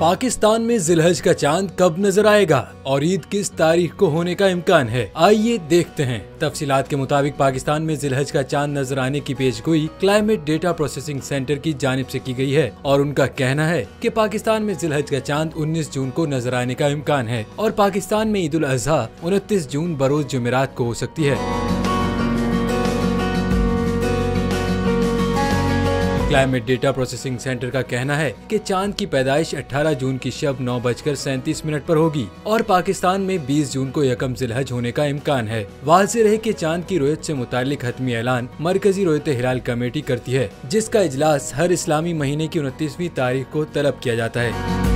पाकिस्तान में जिलहज का चांद कब नजर आएगा और ईद किस तारीख को होने का इम्कान है, आइए देखते हैं। तफसीलात के मुताबिक पाकिस्तान में जिलहज का चांद नजर आने की पेशगोई क्लाइमेट डेटा प्रोसेसिंग सेंटर की जानिब से की गई है और उनका कहना है कि पाकिस्तान में जिलहज का चांद 19 जून को नजर आने का इम्कान है और पाकिस्तान में ईद उल अजहा 29 जून बरोज जुमेरात को हो सकती है। क्लाइमेट डेटा प्रोसेसिंग सेंटर का कहना है कि चांद की पैदाइश 18 जून की शब 9:37 पर होगी और पाकिस्तान में 20 जून को यकम जिलहज होने का इम्कान है। वाज़ेह रहे कि चांद की रोयत से मुतालिक हतमी ऐलान मरकजी रोयत हिलाल कमेटी करती है, जिसका इजलास हर इस्लामी महीने की 29वीं तारीख को तलब किया जाता है।